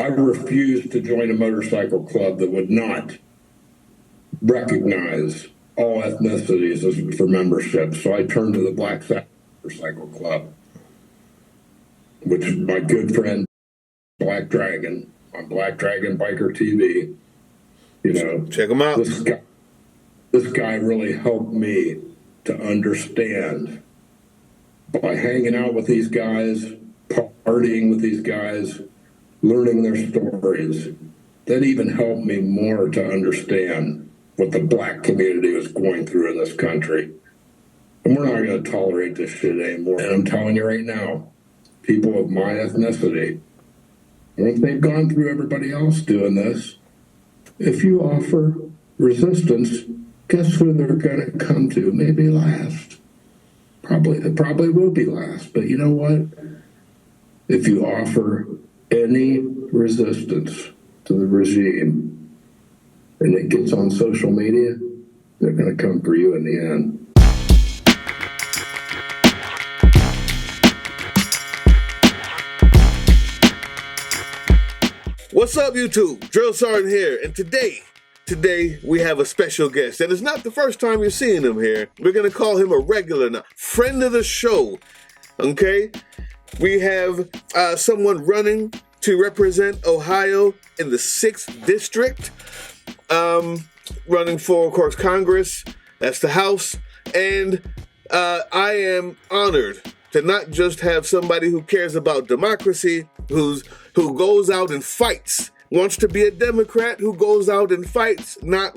I refused to join a motorcycle club that would not recognize all ethnicities for membership. So I turned to the Black Sabbath Motorcycle Club, which my good friend Black Dragon on Black Dragon Biker TV. You know, check him out. This guy really helped me to understand by hanging out with these guys, partying with these guys, learning their stories. That even helped me more to understand what the black community was going through in this country. And we're not going to tolerate this shit anymore. And I'm telling you right now, people of my ethnicity, once they've gone through everybody else doing this, if you offer resistance, guess who they're going to come to? Maybe last. It probably will be last. But you know what? If you offer any resistance to the regime and it gets on social media, they're going to come for you in the end. What's up, YouTube? Drill Sergeant here, and today we have a special guest, and it's not the first time you're seeing him here. We're gonna call him a regular now, friend of the show. Okay, we have someone running to represent Ohio in the 6th district, running for, of course, Congress. That's the House, and I am honored to not just have somebody who cares about democracy, who goes out and fights, wants to be a Democrat who goes out and fights, not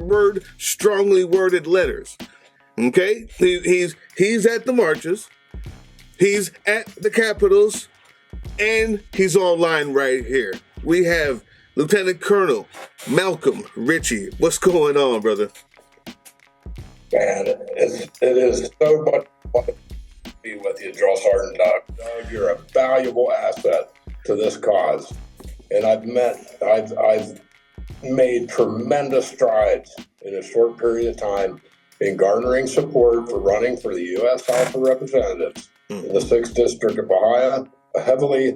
strongly worded letters. Okay? He's at the marches, he's at the capitals, and he's online right here. We have Lieutenant Colonel Malcolm Ritchie. What's going on, brother? Man, it is so much fun to be with you, Drill Sergeant Doug. Doug, you're a valuable asset to this cause. And I've made tremendous strides in a short period of time in garnering support for running for the U.S. House of Representatives in the 6th District of Ohio, a heavily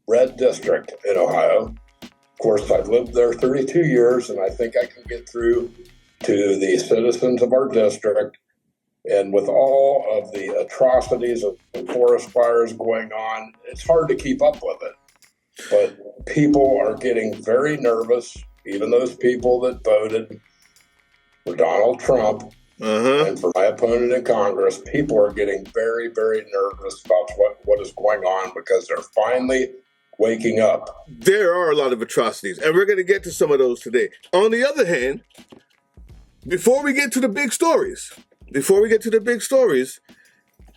red district in Ohio. Of course, I've lived there 32 years, and I think I can get through to the citizens of our district. And with all of the atrocities of forest fires going on, it's hard to keep up with it. But people are getting very nervous, even those people that voted for Donald Trump and for my opponent in Congress. People are getting very, very nervous about what is going on because they're finally waking up. There are a lot of atrocities, and we're going to get to some of those today. On the other hand, before we get to the big stories,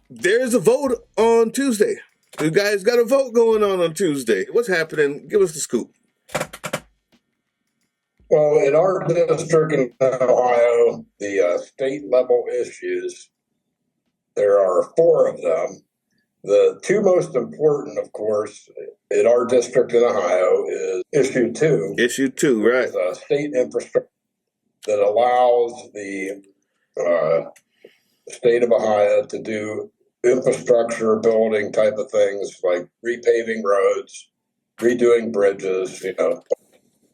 there's a vote on Tuesday. You guys got a vote going on Tuesday. What's happening? Give us the scoop. Well, in our district in Ohio, the state-level issues, there are 4 of them. The 2 most important, of course, in our district in Ohio is Issue 2. Issue 2, right. It's a state infrastructure that allows the state of Ohio to do infrastructure building type of things like repaving roads, redoing bridges. You know,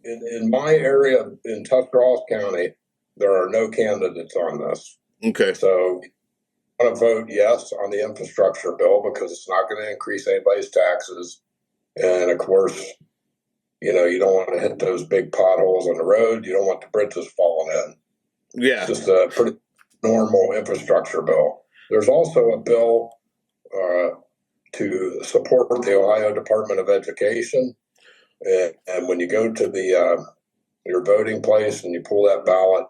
in my area in Tuscarawas County, there are no candidates on this. Okay. So I want to vote yes on the infrastructure bill because it's not going to increase anybody's taxes. And of course, you know, you don't want to hit those big potholes on the road. You don't want the bridges falling in. Yeah. It's just a pretty normal infrastructure bill. There's also a bill to support the Ohio Department of Education. And when you go to your voting place and you pull that ballot,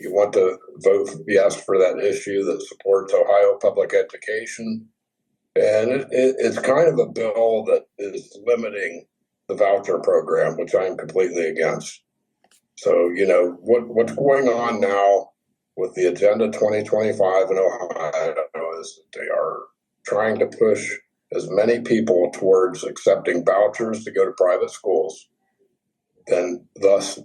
you want to vote yes for that issue that supports Ohio public education. And it's kind of a bill that is limiting the voucher program, which I'm completely against. So, you know, what's going on now with the Agenda 2025 in Ohio is that they are trying to push as many people towards accepting vouchers to go to private schools, and thus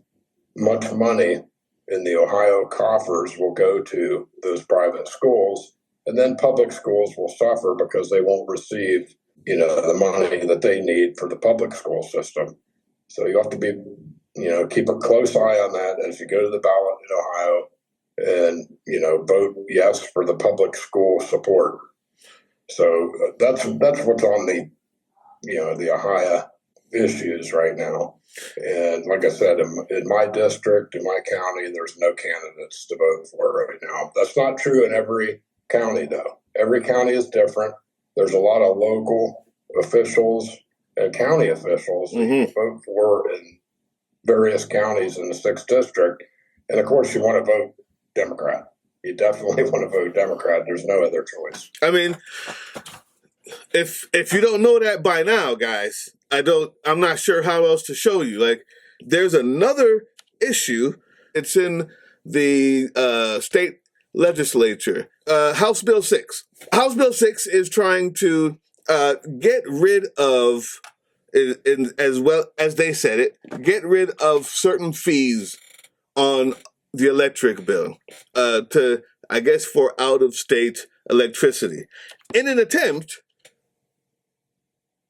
much money in the Ohio coffers will go to those private schools, and then public schools will suffer because they won't receive, you know, the money that they need for the public school system. So you have to be, keep a close eye on that as you go to the ballot in Ohio, and vote yes for the public school support. So that's what's on the Ohio issues right now. And like I said, in my district, in my county, there's no candidates to vote for right now. That's not true in every county, though. Every county is different. There's a lot of local officials and county officials that you vote for in various counties in the 6th district. And of course, you want to vote Democrat. You definitely want to vote Democrat. There's no other choice. I mean, if you don't know that by now, guys, I'm not sure how else to show you. Like, there's another issue. It's in the state legislature. House Bill 6. House Bill 6 is trying to get rid of, as well as they said it, get rid of certain fees on the electric bill I guess, for out-of-state electricity, in an attempt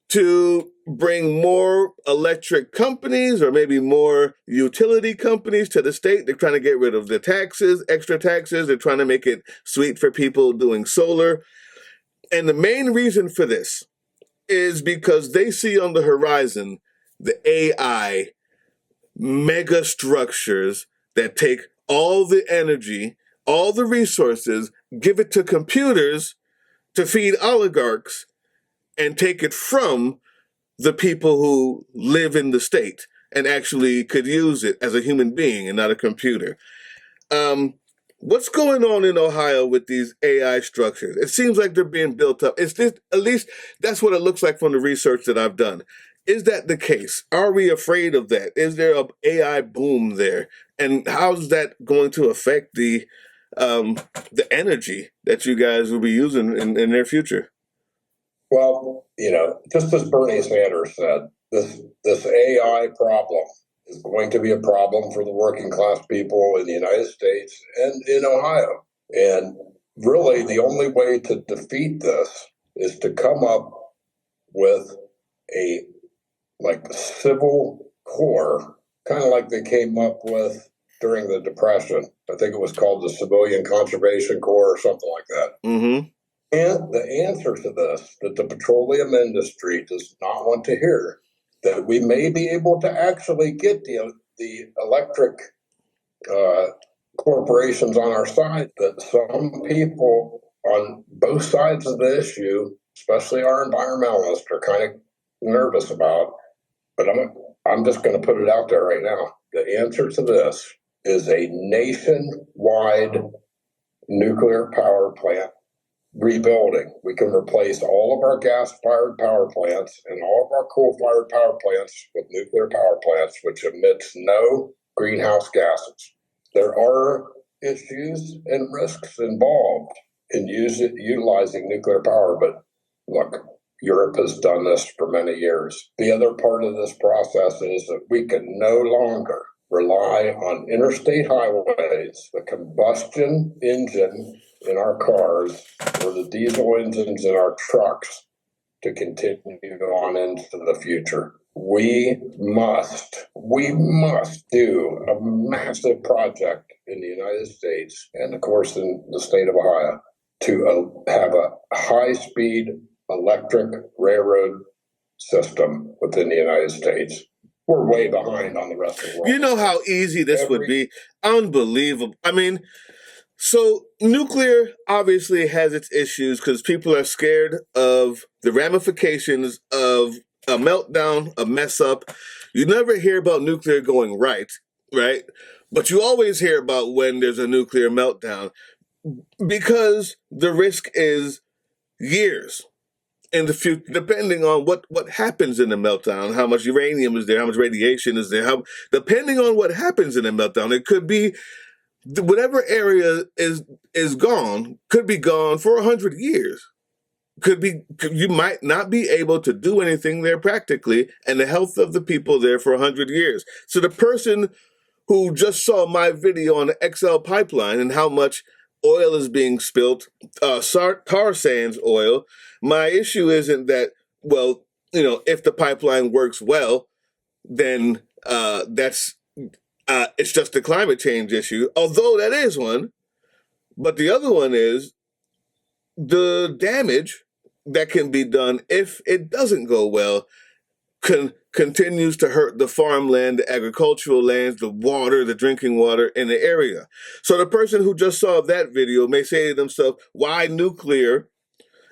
to bring more electric companies or maybe more utility companies to the state. They're trying to get rid of the taxes, extra taxes. They're trying to make it sweet for people doing solar. And the main reason for this is because they see on the horizon the AI mega structures that take all the energy, all the resources, give it to computers to feed oligarchs, and take it from the people who live in the state and actually could use it as a human being and not a computer. What's going on in Ohio with these AI structures? It seems like they're being built up. At least that's what it looks like from the research that I've done. Is that the case? Are we afraid of that? Is there an AI boom there? And how's that going to affect the energy that you guys will be using in their future? Well, just as Bernie Sanders said, this AI problem is going to be a problem for the working class people in the United States and in Ohio. And really, the only way to defeat this is to come up with a civil corps, kind of like they came up with during the Depression. I think it was called the Civilian Conservation Corps or something like that. Mm-hmm. And the answer to this, that the petroleum industry does not want to hear, that we may be able to actually get the electric corporations on our side, that some people on both sides of the issue, especially our environmentalists, are kind of nervous about. But I'm just going to put it out there right now. The answer to this is a nationwide nuclear power plant rebuilding. We can replace all of our gas-fired power plants and all of our coal-fired power plants with nuclear power plants, which emits no greenhouse gases. There are issues and risks involved in utilizing nuclear power, but look, Europe has done this for many years. The other part of this process is that we can no longer rely on interstate highways, the combustion engine in our cars, or the diesel engines in our trucks to continue on into the future. We must do a massive project in the United States and, of course, in the state of Ohio to have a high-speed electric railroad system within the United States. We're way behind on the rest of the world. You know how easy this would be? Unbelievable. I mean, so nuclear obviously has its issues because people are scared of the ramifications of a meltdown, a mess up. You never hear about nuclear going right? But you always hear about when there's a nuclear meltdown because the risk is years in the future, depending on what happens in the meltdown, how much uranium is there, how much radiation is there, depending on what happens in the meltdown, it could be whatever area is gone, could be gone for 100 years. You might not be able to do anything there practically, and the health of the people there for 100 years. So the person who just saw my video on the XL pipeline and how much oil is being spilt, tar sands oil, my issue isn't that, if the pipeline works well, then that's it's just a climate change issue, although that is one. But the other one is the damage that can be done if it doesn't go well continues to hurt the farmland, the agricultural lands, the water, the drinking water in the area. So the person who just saw that video may say to themselves, why nuclear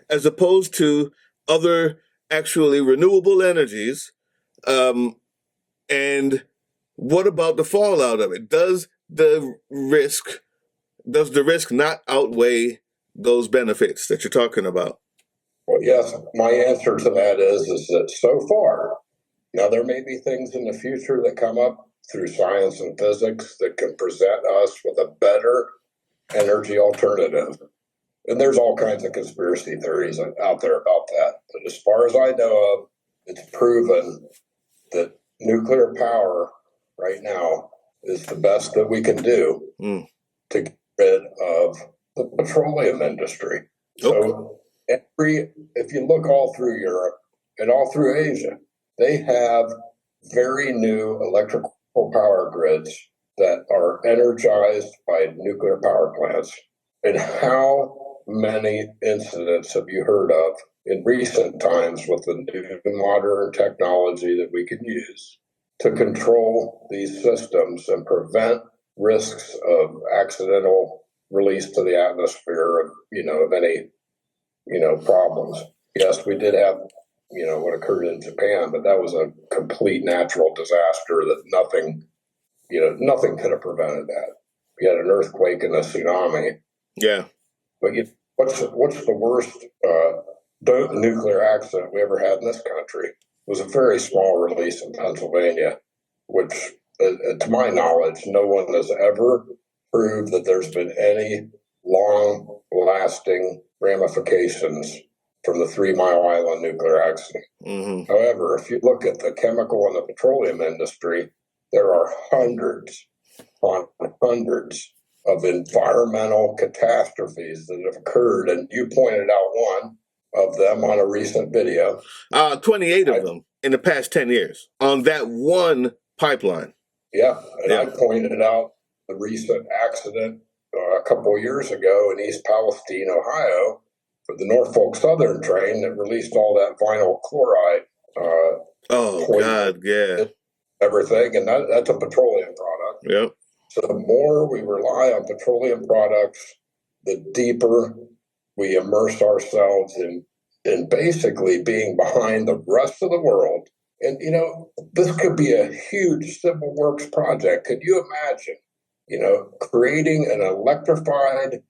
as opposed to other actually renewable energies? And what about the fallout of it? Does the risk not outweigh those benefits that you're talking about? Well, yes, my answer to that is that so far, now there may be things in the future that come up through science and physics that can present us with a better energy alternative. And there's all kinds of conspiracy theories out there about that. But as far as I know of, it's proven that nuclear power right now is the best that we can do to get rid of the petroleum industry. So if you look all through Europe and all through Asia, they have very new electrical power grids that are energized by nuclear power plants. And how many incidents have you heard of in recent times with the new modern technology that we can use to control these systems and prevent risks of accidental release to the atmosphere of any problems? Yes, we did have what occurred in Japan, but that was a complete natural disaster that nothing could have prevented that. We had an earthquake and a tsunami. Yeah. But what's the worst nuclear accident we ever had in this country? It was a very small release in Pennsylvania, which, to my knowledge, no one has ever proved that there's been any long-lasting ramifications from the 3 Mile Island nuclear accident. Mm-hmm. However, if you look at the chemical and the petroleum industry, there are hundreds upon hundreds of environmental catastrophes that have occurred, and you pointed out one of them on a recent video. 28 of them in the past 10 years on that one pipeline. Yeah, and I pointed out the recent accident a couple of years ago in East Palestine, Ohio, for the Norfolk Southern train that released all that vinyl chloride. Everything, and that's a petroleum product. Yep. So the more we rely on petroleum products, the deeper we immerse ourselves in basically being behind the rest of the world. And, this could be a huge civil works project. Could you imagine, creating an electrified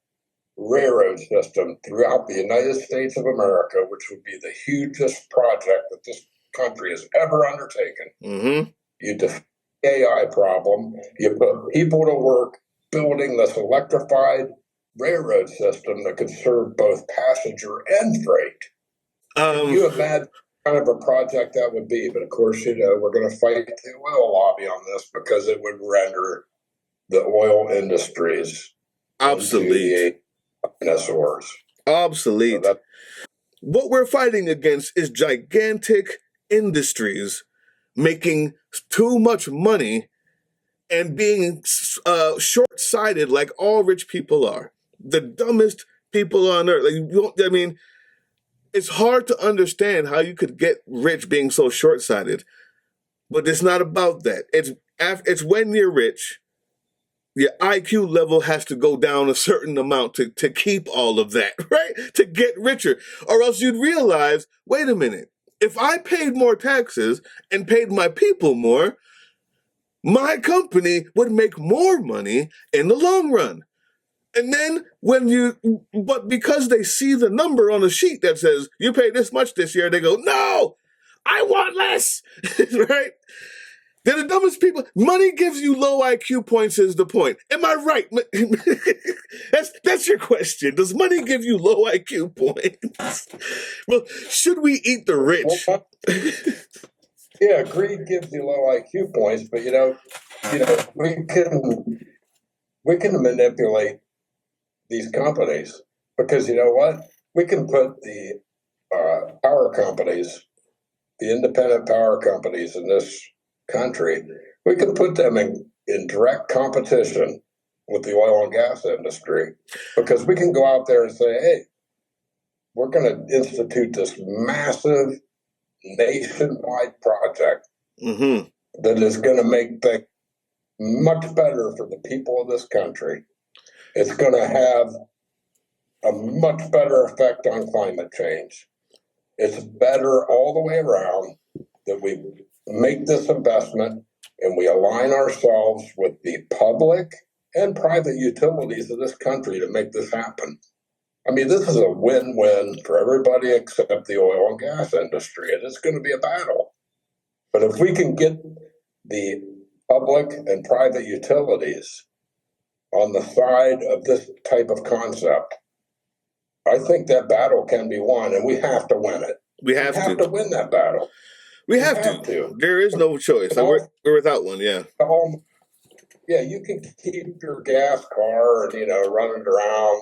railroad system throughout the United States of America, which would be the hugest project that this country has ever undertaken? Mm-hmm. You defeat the AI problem. You put people to work building this electrified railroad system that could serve both passenger and freight. Can you imagine what kind of a project that would be? But of course, we're going to fight the oil lobby on this because it would render the oil industries obsolete. Obsolete. So what we're fighting against is gigantic industries making too much money and being short-sighted like all rich people are. The dumbest people on earth. It's hard to understand how you could get rich being so short-sighted. But it's not about that. It's when you're rich, your IQ level has to go down a certain amount to keep all of that, right? To get richer. Or else you'd realize, wait a minute, if I paid more taxes and paid my people more, my company would make more money in the long run. And then but because they see the number on a sheet that says, you paid this much this year, they go, no, I want less, right? They're the dumbest people. Money gives you low IQ points is the point. Am I right? That's your question. Does money give you low IQ points? Well, should we eat the rich? Yeah, greed gives you low IQ points, but we can manipulate these companies because you know what? We can put the power companies, the independent power companies in this country, we can put them in direct competition with the oil and gas industry, because we can go out there and say, hey, we're going to institute this massive nationwide project that is going to make things much better for the people of this country. It's going to have a much better effect on climate change. It's better all the way around that we make this investment and we align ourselves with the public and private utilities of this country to make this happen. I mean, this is a win-win for everybody except the oil and gas industry, and it's going to be a battle. But if we can get the public and private utilities on the side of this type of concept, I think that battle can be won, and we have to win it. We have to win that battle. We have to. There is no choice. We're without one, yeah. Yeah, you can keep your gas car and, run it around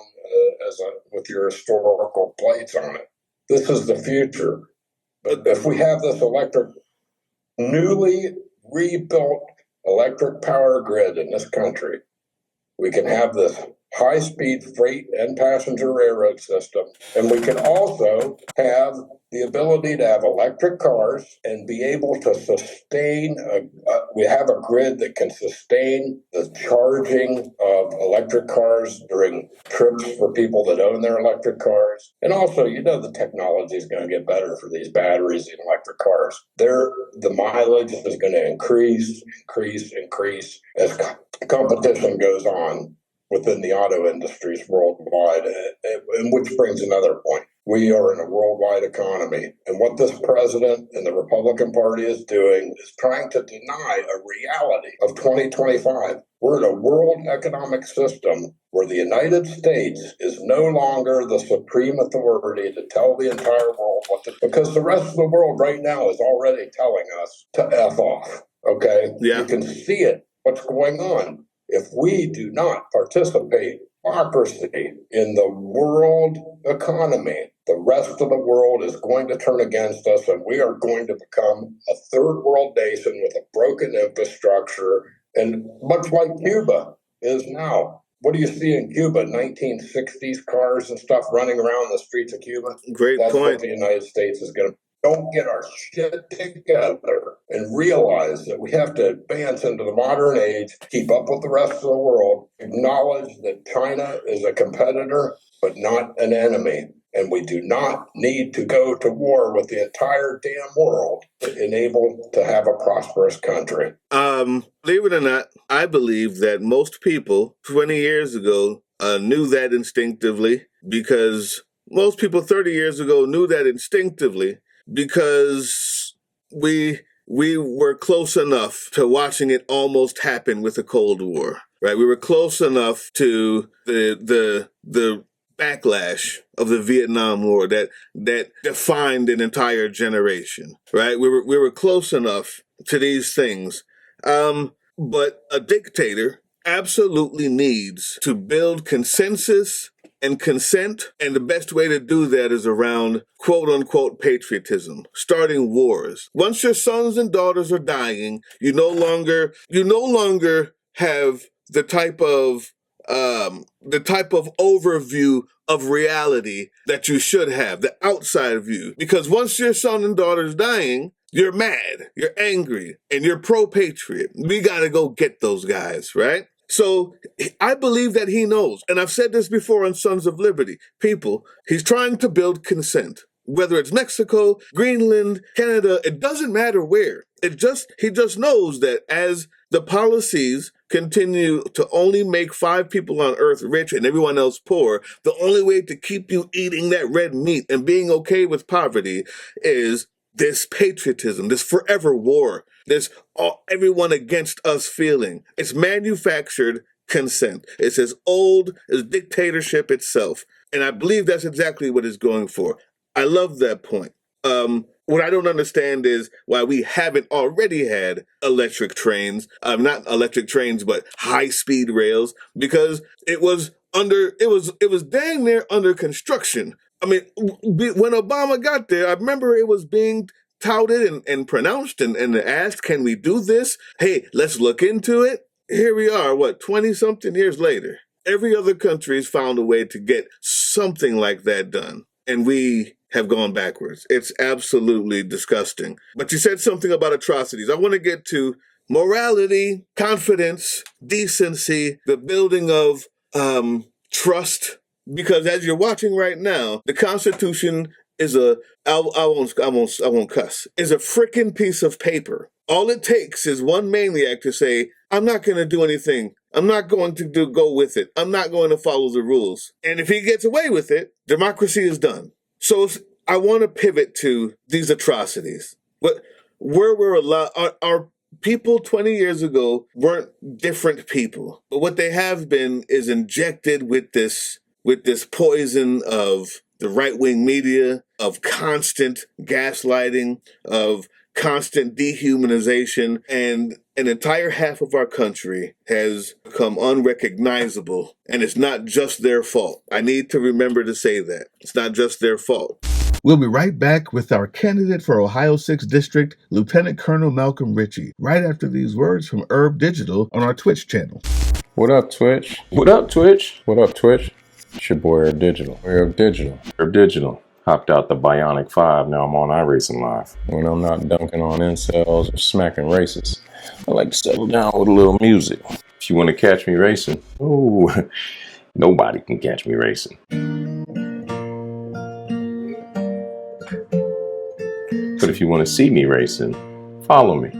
with your historical plates on it. This is the future. But if we have this newly rebuilt electric power grid in this country, we can have this high-speed freight and passenger railroad system, and we can also have the ability to have electric cars and be able to sustain, we have a grid that can sustain the charging of electric cars during trips for people that own their electric cars. And also, the technology is going to get better for these batteries and electric cars. The mileage is going to increase as competition goes on within the auto industries worldwide, and which brings another point. We are in a worldwide economy, and what this president and the Republican Party is doing is trying to deny a reality of 2025. We're in a world economic system where the United States is no longer the supreme authority to tell the entire world because the rest of the world right now is already telling us to F off, okay? Yeah. You can see it, what's going on. If we do not participate democracy in the world economy, the rest of the world is going to turn against us, and we are going to become a third world nation with a broken infrastructure, and much like Cuba is now. What do you see in Cuba? 1960s cars and stuff running around the streets of Cuba? That's point. What the United States is going to don't get our shit together and realize that we have to advance into the modern age, keep up with the rest of the world, acknowledge that China is a competitor, but not an enemy. And we do not need to go to war with the entire damn world to enable to have a prosperous country. Believe it or not, I believe that most people 20 years ago knew that instinctively, because most people 30 years ago knew that instinctively, because we were close enough to watching it almost happen with the Cold War, right? We were close enough to the backlash of the Vietnam War that defined an entire generation, right? We were close enough to these things. But a dictator absolutely needs to build consensus and consent, and the best way to do that is around quote-unquote patriotism, starting wars. Once your sons and daughters are dying, you no longer have the type of overview of reality that you should have, the outside view. Because once your son and daughter's dying, you're mad, you're angry, and you're pro-patriot. We gotta go get those guys, right? So I believe that he knows, and I've said this before on Sons of Liberty. People, he's trying to build consent. Whether it's Mexico, Greenland, Canada, it doesn't matter where. He just knows that as the policies continue to only make 5 people on earth rich and everyone else poor, the only way to keep you eating that red meat and being okay with poverty is this patriotism, this forever war, this everyone against us feeling. It's manufactured consent. It's as old as dictatorship itself. And I believe that's exactly what it's going for. I love that point. What I don't understand is why we haven't already had electric trains, not electric trains, but high-speed rails, because it was dang near under construction. I mean, when Obama got there, I remember it was being touted and pronounced and asked, can we do this? Hey, let's look into it. Here we are, 20-something years later. Every other country has found a way to get something like that done. And we have gone backwards. It's absolutely disgusting. But you said something about atrocities. I want to get to morality, confidence, decency, the building of trust. Because as you're watching right now, the Constitution is I won't cuss, is a frickin' piece of paper. All it takes is one maniac to say, I'm not going to do anything. I'm not going to go with it. I'm not going to follow the rules. And if he gets away with it, democracy is done. So I want to pivot to these atrocities. But where we're allowed, our people 20 years ago weren't different people. But what they have been is injected with this poison of the right-wing media, of constant gaslighting, of constant dehumanization, and an entire half of our country has become unrecognizable. And it's not just their fault. I need to remember to say that. It's not just their fault. We'll be right back with our candidate for Ohio 6 District, Lieutenant Colonel Malcolm Ritchie, right after these words from Herb Digital on our Twitch channel. What up, Twitch? What up, Twitch? What up, Twitch? It's your boy Herb Digital. Herb Digital. Herb Digital. Hopped out the Bionic 5, now I'm on iRacing Live. When I'm not dunking on incels or smacking racists, I like to settle down with a little music. If you want to catch me racing, ooh, nobody can catch me racing. But if you want to see me racing, follow me.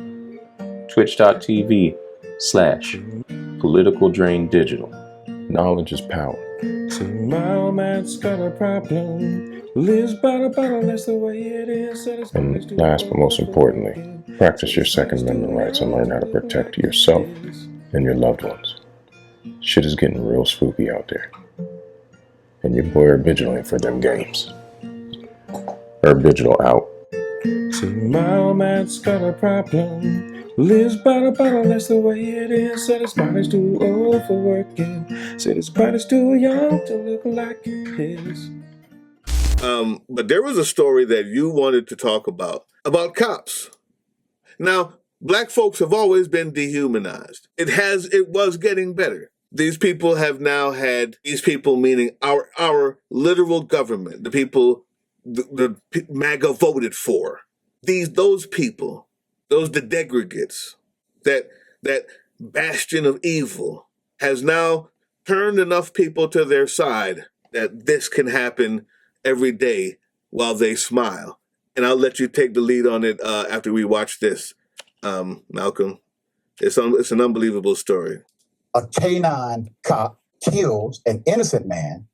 Twitch.tv/politicaldraindigidigital. Knowledge is power. See, my old man's got a problem. Lives by the bottle, that's the way it is. And last but most importantly, practice your Second Amendment rights and learn how to protect yourself and your loved ones. Shit is getting real spooky out there. And your boy Herb Digital ain't for them games. Herb Digital out. See, my old man's got a problem. Lives by the bottle, that's the way it is. Said his body's too old for working. Said his body's too young to look like his. But there was a story that you wanted to talk about cops. Now, black folks have always been dehumanized. It was getting better. These people have now had, these people meaning our literal government, the people the MAGA voted for. Those people, the degregates, that bastion of evil has now turned enough people to their side that this can happen every day while they smile. And I'll let you take the lead on it after we watch this, Malcolm. It's an unbelievable story. A K-9 cop kills an innocent man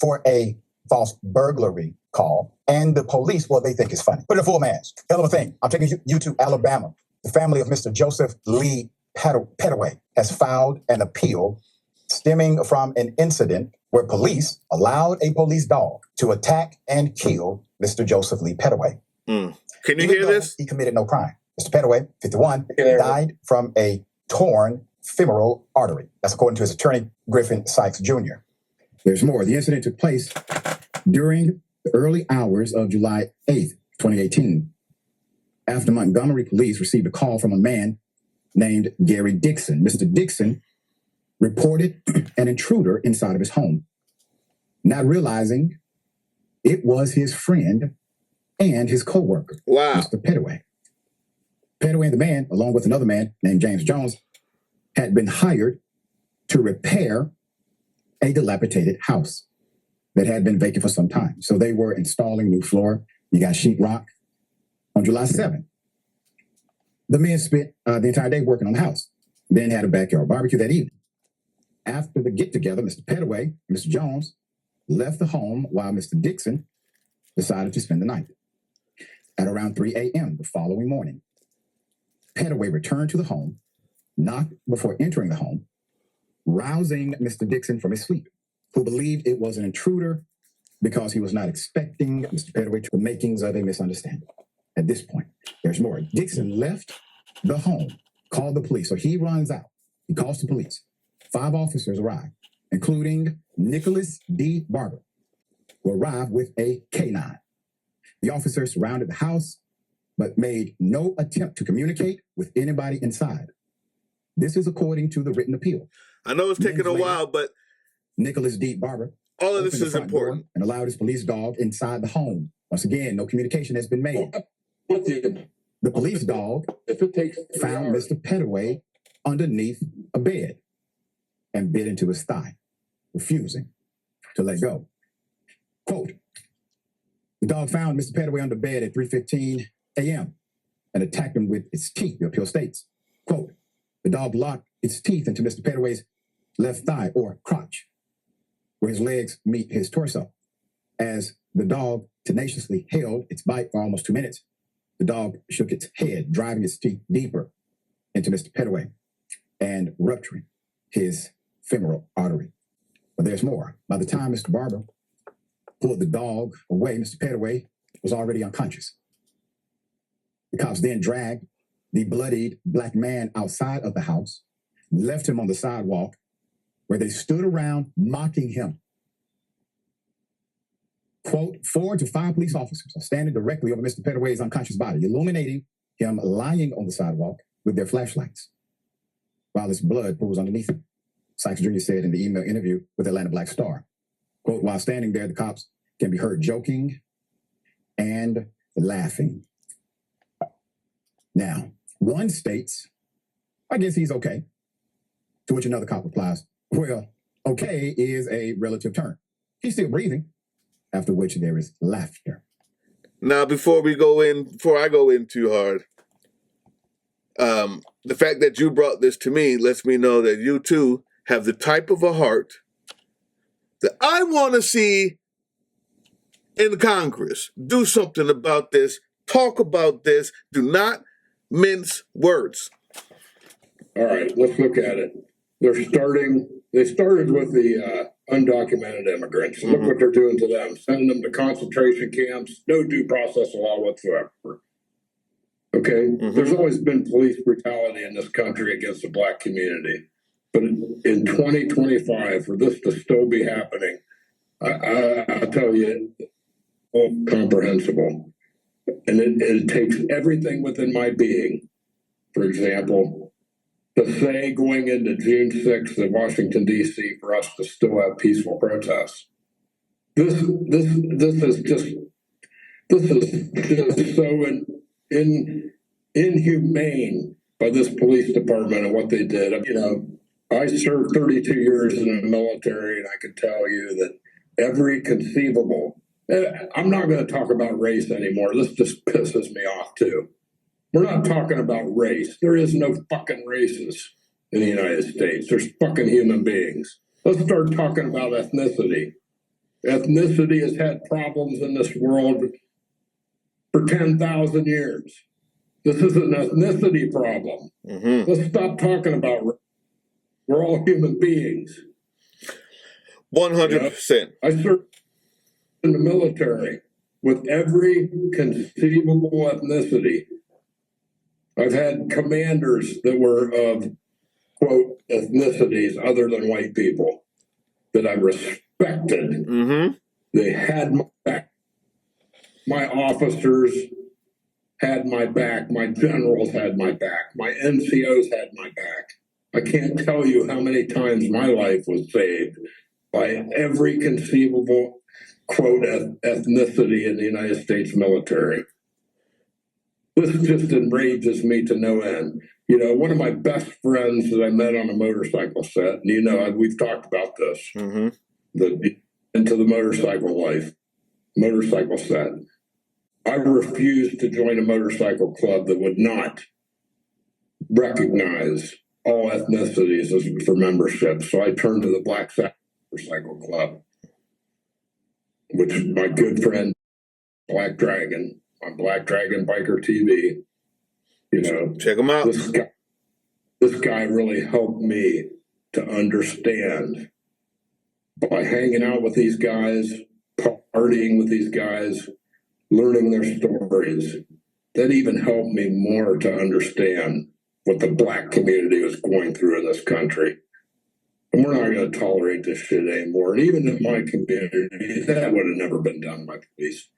for a false burglary call, and the police, well, they think it's funny. Put in a full mask. Hell of a thing. I'm taking you to Alabama. The family of Mr. Joseph Lee Pettaway has filed an appeal stemming from an incident where police allowed a police dog to attack and kill Mr. Joseph Lee Pettaway. Can you hear this? He committed no crime. Mr. Pettaway, 51, died from a torn femoral artery. That's according to his attorney, Griffin Sykes Jr. There's more. The incident took place during the early hours of July 8th, 2018, after Montgomery police received a call from a man named Gary Dixon. Mr. Dixon reported an intruder inside of his home, not realizing it was his friend and his co-worker, Mr. Pettaway. Pettaway and the man, along with another man named James Jones, had been hired to repair a dilapidated house that had been vacant for some time. So they were installing new floor. You got sheetrock. On July 7th, the men spent the entire day working on the house, then had a backyard barbecue that evening. After the get-together, Mr. Pettaway and Mr. Jones left the home while Mr. Dixon decided to spend the night. At around 3 a.m. the following morning, Pettaway returned to the home, knocked before entering the home, rousing Mr. Dixon from his sleep, who believed it was an intruder because he was not expecting Mr. Pettaway to the makings of a misunderstanding. At this point, there's more. Dixon left the home, called the police. So he runs out. He calls the police. 5 officers arrive, including Nicholas D. Barber, who arrived with a K-9. The officers surrounded the house but made no attempt to communicate with anybody inside. This is according to the written appeal. I know it's taken a while, but Nicholas D. Barber all of this is important and allowed his police dog inside the home. Once again, no communication has been made. The police dog found Mr. Pettaway underneath a bed and bit into his thigh, refusing to let go. Quote, the dog found Mr. Pettaway under bed at 3:15 a.m. and attacked him with its teeth, the appeal states. Quote, the dog locked its teeth into Mr. Pettaway's left thigh or crotch, where his legs meet his torso. As the dog tenaciously held its bite for almost 2 minutes, the dog shook its head, driving its teeth deeper into Mr. Pettaway and rupturing his femoral artery. But there's more. By the time Mr. Barber pulled the dog away, Mr. Pettaway was already unconscious. The cops then dragged the bloodied black man outside of the house, left him on the sidewalk, where they stood around mocking him. Quote, 4 to 5 police officers are standing directly over Mr. Pettaway's unconscious body, illuminating him lying on the sidewalk with their flashlights, while his blood pools underneath him. Sykes Jr. said in the email interview with Atlanta Black Star, quote, while standing there, the cops can be heard joking and laughing. Now, one states, I guess he's okay, to which another cop replies, well, okay is a relative term. He's still breathing, after which there is laughter. Now, before I go in too hard, the fact that you brought this to me lets me know that you too have the type of a heart that I want to see in Congress. Do something about this. Talk about this. Do not mince words. All right, let's look at it. They started with the undocumented immigrants. Look what they're doing to them, sending them to concentration camps, no due process of law whatsoever. Okay, there's always been police brutality in this country against the Black community. But in 2025, for this to still be happening, I tell you, incomprehensible. And it takes everything within my being, for example, to say going into June 6th in Washington, D.C., for us to still have peaceful protests. This is just so inhumane by this police department and what they did. You know, I served 32 years in the military, and I can tell you that every conceivable, I'm not going to talk about race anymore. This just pisses me off too. We're not talking about race. There is no fucking races in the United States. There's fucking human beings. Let's start talking about ethnicity. Ethnicity has had problems in this world for 10,000 years. This is an ethnicity problem. Let's stop talking about race. We're all human beings. 100%. I served in the military with every conceivable ethnicity. I've had commanders that were of, quote, ethnicities other than white people that I respected. They had my back. My officers had my back. My generals had my back. My NCOs had my back. I can't tell you how many times my life was saved by every conceivable, quote, ethnicity in the United States military. This just enrages me to no end. You know, one of my best friends that I met on a motorcycle set, and you know, we've talked about this, into the motorcycle life, motorcycle set. I refused to join a motorcycle club that would not recognize all ethnicities for membership. So I turned to the Black Motorcycle Club, which is my good friend, Black Dragon, on Black Dragon Biker TV. You know, check him out. This guy really helped me to understand by hanging out with these guys, partying with these guys, learning their stories. That even helped me more to understand what the Black community was going through in this country. And we're not going to tolerate this shit anymore. And even in my community, that would have never been done by police.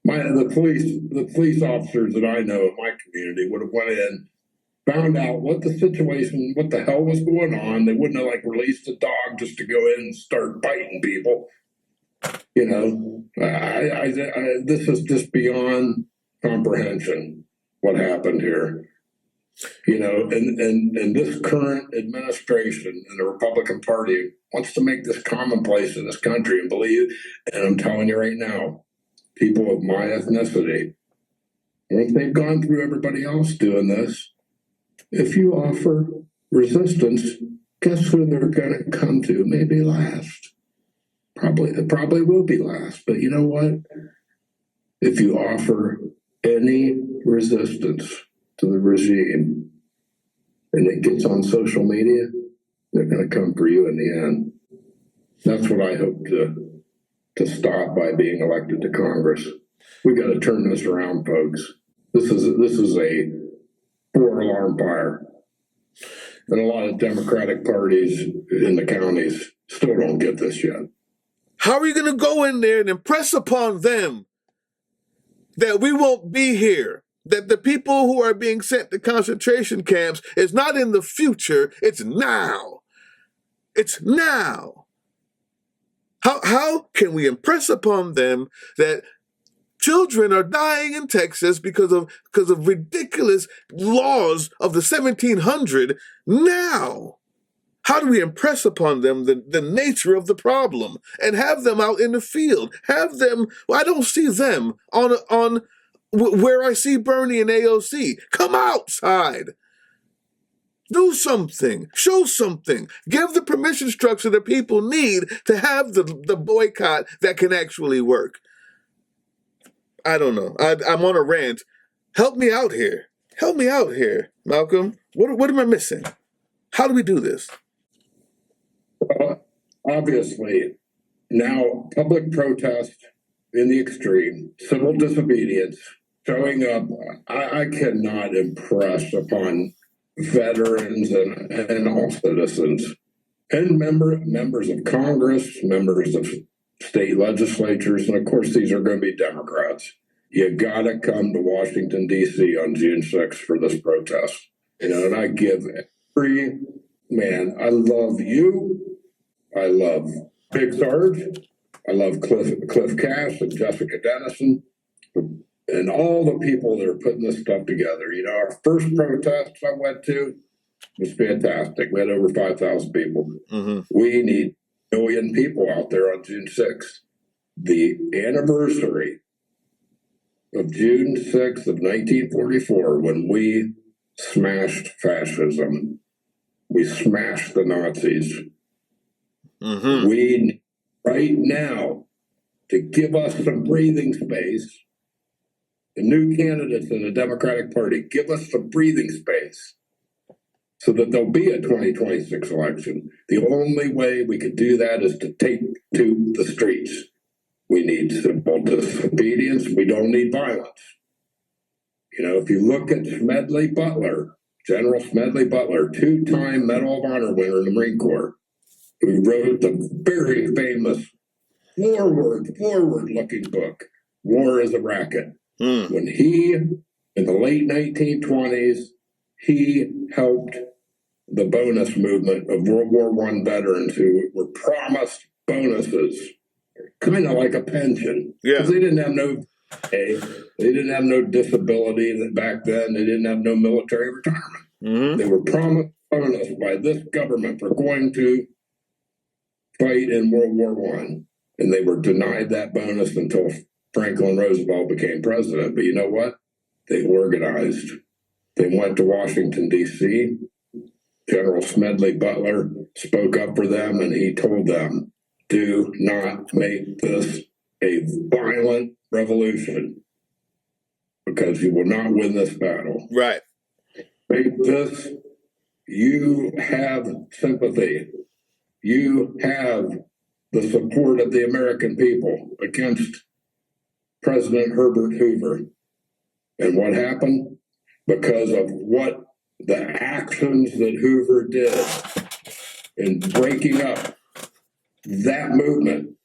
the police officers that I know in my community would have went in, found out what the situation, what the hell was going on. They wouldn't have released a dog just to go in and start biting people. You know, this is just beyond comprehension what happened here. You know, and this current administration and the Republican Party wants to make this commonplace in this country and believe, and I'm telling you right now, people of my ethnicity, once they've gone through everybody else doing this, if you offer resistance, guess who they're going to come to? Maybe last. It probably will be last. But you know what? If you offer any resistance to the regime and it gets on social media, they're going to come for you in the end. That's what I hope to stop by being elected to Congress. We got to turn this around, folks. This is a 4-alarm fire. And a lot of Democratic parties in the counties still don't get this yet. How are you going to go in there and impress upon them that we won't be here? That the people who are being sent to concentration camps is not in the future, it's now. It's now. How can we impress upon them that children are dying in Texas because of ridiculous laws of the 1700s now? How do we impress upon them the nature of the problem and have them out in the field? Have them, I don't see them on where I see Bernie and AOC. Come outside. Do something. Show something. Give the permission structure that people need to have the boycott that can actually work. I don't know. I'm on a rant. Help me out here. Help me out here, Malcolm. What am I missing? How do we do this? Well, obviously, now public protest in the extreme, civil disobedience, showing up. I cannot impress upon veterans and all citizens and members of Congress, members of state legislatures, and of course these are going to be Democrats. You gotta come to Washington, D.C. on June 6th for this protest. You know, and I give every man, I love you, I love Big Sarge, I love Cliff Cash and Jessica Dennison, and all the people that are putting this stuff together. You know, our first protest I went to was fantastic. We had over 5,000 people. Mm-hmm. We need 1 million people out there on June 6th. The anniversary of June 6th of 1944, when we smashed fascism, we smashed the Nazis. Mm-hmm. We need right now to give us some breathing space. The new candidates in the Democratic Party, give us some breathing space so that there'll be a 2026 election. The only way we could do that is to take to the streets. We need simple disobedience. We don't need violence. You know, if you look at Smedley Butler, General Smedley Butler, 2-time Medal of Honor winner in the Marine Corps, who wrote the very famous forward-looking book, War is a Racket. When he, in the late 1920s, he helped the bonus movement of World War I veterans who were promised bonuses, kind of like a pension. Yeah. Because they didn't have they didn't have no disability back then. They didn't have no military retirement. Mm-hmm. They were promised bonus by this government for going to fight in World War I. And they were denied that bonus until Franklin Roosevelt became president. But you know what? They organized. They went to Washington, D.C. General Smedley Butler spoke up for them, and he told them, do not make this a violent revolution because you will not win this battle. Right. Make this, you have sympathy. You have the support of the American people against President Herbert Hoover. And what happened? Because of what the actions that Hoover did in breaking up that movement,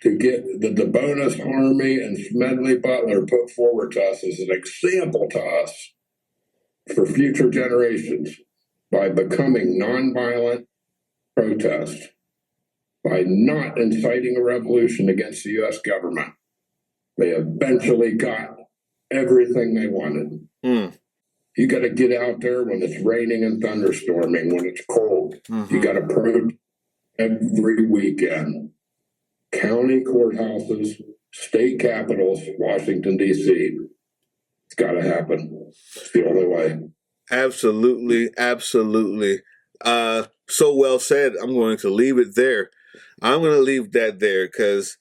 to get the DeBonis Army and Smedley Butler put forward to us as an example to us for future generations by becoming nonviolent protest, by not inciting a revolution against the U.S. government. They eventually got everything they wanted. You got to get out there when it's raining and thunderstorming, when it's cold. You got to protest every weekend. County courthouses, state capitals, Washington, D.C. It's got to happen. It's the only way. Absolutely, absolutely. So well said. I'm going to leave it there. I'm going to leave that there because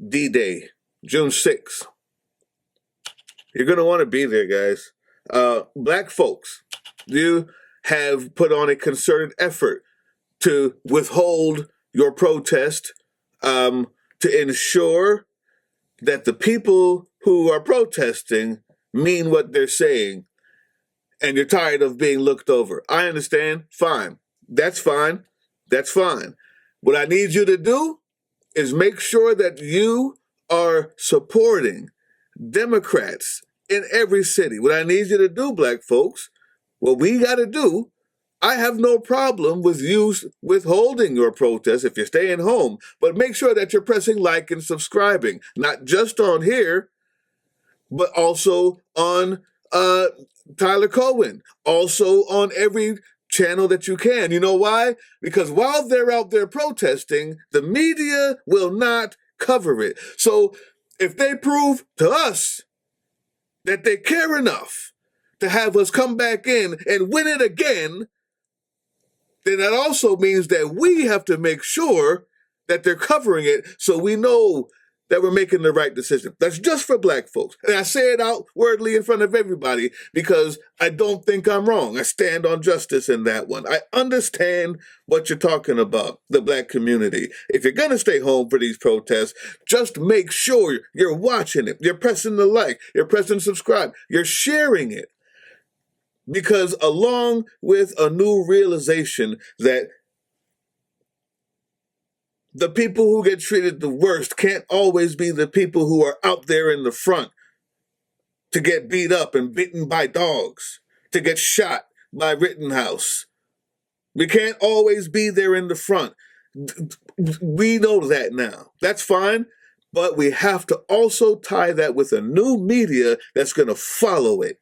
D-Day, June 6th. You're going to want to be there, guys. Black folks, you have put on a concerted effort to withhold your protest, to ensure that the people who are protesting mean what they're saying, and you're tired of being looked over. I understand. Fine. That's fine. That's fine. What I need you to do is make sure that you are supporting Democrats in every city. What I need you to do, black folks, what we got to do, I have no problem with you withholding your protest if you're staying home, but make sure that you're pressing like and subscribing, not just on here, but also on Tyler Cohen, also on every channel that you can. You know why? Because while they're out there protesting, the media will not cover it. So if they prove to us that they care enough to have us come back in and win it again, then that also means that we have to make sure that they're covering it so we know that we're making the right decision. That's just for black folks. And I say it outwardly in front of everybody because I don't think I'm wrong. I stand on justice in that one. I understand what you're talking about, the black community. If you're going to stay home for these protests, just make sure you're watching it. You're pressing the like, you're pressing subscribe, you're sharing it. Because along with a new realization that the people who get treated the worst can't always be the people who are out there in the front to get beat up and bitten by dogs, to get shot by Rittenhouse. We can't always be there in the front. We know that now. That's fine. But we have to also tie that with a new media that's going to follow it.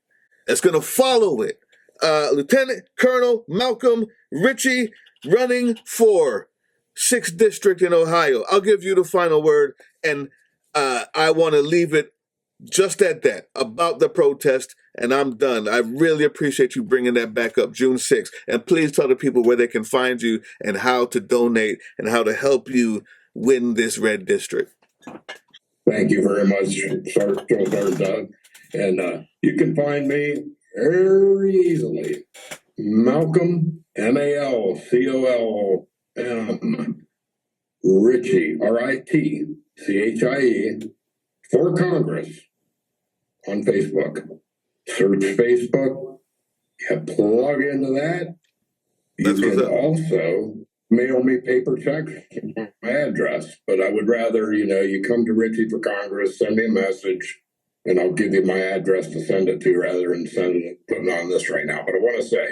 Lieutenant Colonel Malcolm Ritchie running for 6th District in Ohio. I'll give you the final word, and I want to leave it just at that, about the protest, and I'm done. I really appreciate you bringing that back up, June 6th. And please tell the people where they can find you and how to donate and how to help you win this red district. Thank you very much, Sergeant Doug. And you can find me very easily. Malcolm, M-A-L-C-O-L-M, Ritchie, R-I-T-C-H-I-E, for Congress on Facebook. Search Facebook, you plug into that. You can also mail me paper checks to my address, but I would rather, you come to Ritchie for Congress, send me a message, and I'll give you my address to send it to rather than putting on this right now. But I want to say,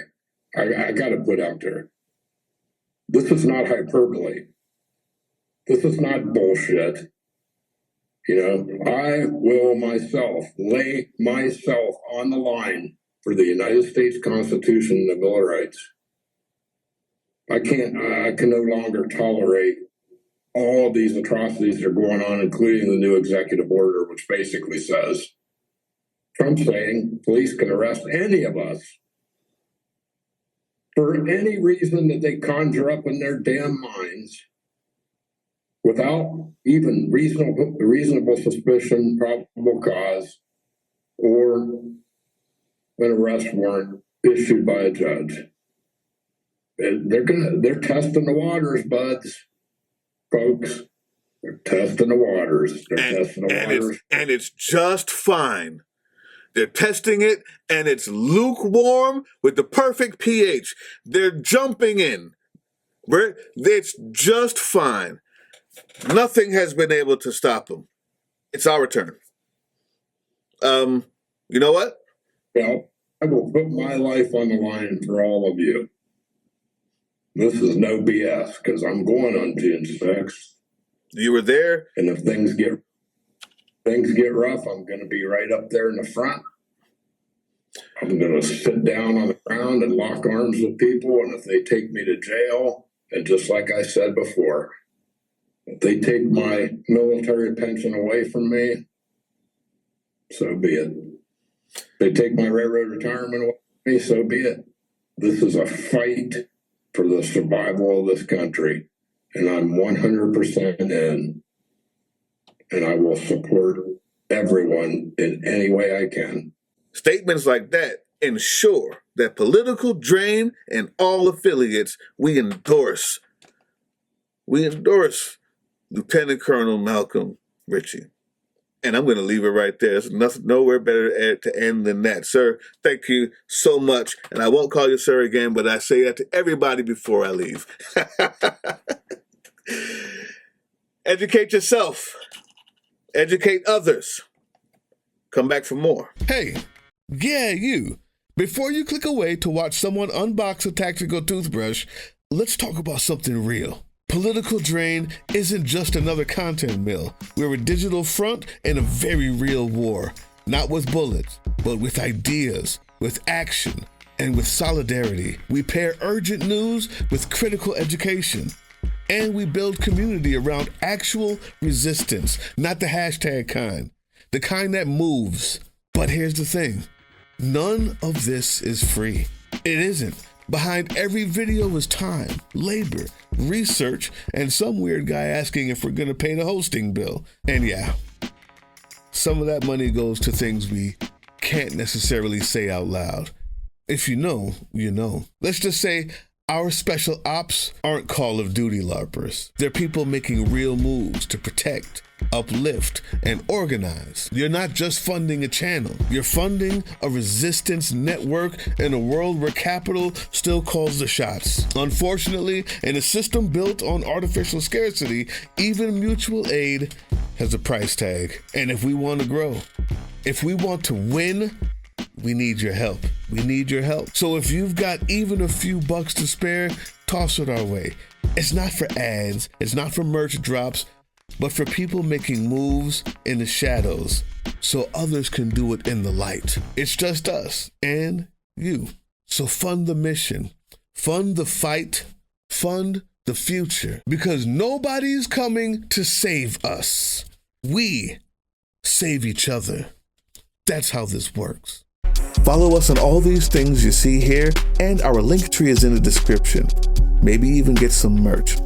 I got to put out there, this is not hyperbole. This is not bullshit. I will myself lay myself on the line for the United States Constitution and the Bill of Rights. I can no longer tolerate all these atrocities that are going on, including the new executive order, which basically says, Trump saying police can arrest any of us for any reason that they conjure up in their damn minds without even reasonable suspicion, probable cause, or an arrest warrant issued by a judge. And they're testing the waters, buds. Folks, they're testing the waters. And it's just fine. They're testing it, and it's lukewarm with the perfect pH. They're jumping in. It's just fine. Nothing has been able to stop them. It's our turn. You know what? Well, I will put my life on the line for all of you. This is no BS, because I'm going on June 6th. You were there. And if things get rough, I'm going to be right up there in the front. I'm going to sit down on the ground and lock arms with people. And if they take me to jail, and just like I said before, if they take my military pension away from me, so be it. If they take my railroad retirement away from me, so be it. This is a fight for the survival of this country. And I'm 100% in. And I will support everyone in any way I can. Statements like that ensure that political drain and all affiliates we endorse. We endorse Lieutenant Colonel Malcolm Ritchie. And I'm going to leave it right there. There's nowhere better to end than that. Sir, thank you so much. And I won't call you sir again, but I say that to everybody before I leave. Educate yourself. Educate others. Come back for more. Hey, yeah, you. Before you click away to watch someone unbox a tactical toothbrush, let's talk about something real. Political drain isn't just another content mill. We're a digital front in a very real war. Not with bullets, but with ideas, with action, and with solidarity. We pair urgent news with critical education. And we build community around actual resistance, not the hashtag kind. The kind that moves. But here's the thing. None of this is free. It isn't. Behind every video is time, labor, research, and some weird guy asking if we're going to pay the hosting bill. And yeah, some of that money goes to things we can't necessarily say out loud. If you know, you know. Let's just say our special ops aren't Call of Duty LARPers. They're people making real moves to protect, uplift, and organize. You're not just funding a channel. You're funding a resistance network in a world where capital still calls the shots. Unfortunately, in a system built on artificial scarcity, even mutual aid has a price tag. And if we want to grow, if we want to win, we need your help. We need your help. So if you've got even a few bucks to spare, toss it our way. It's not for ads. It's not for merch drops, but for people making moves in the shadows so others can do it in the light. It's just us and you. So fund the mission, fund the fight, fund the future, because nobody's coming to save us. We save each other. That's how this works. Follow us on all these things you see here, and our link tree is in the description. Maybe even get some merch.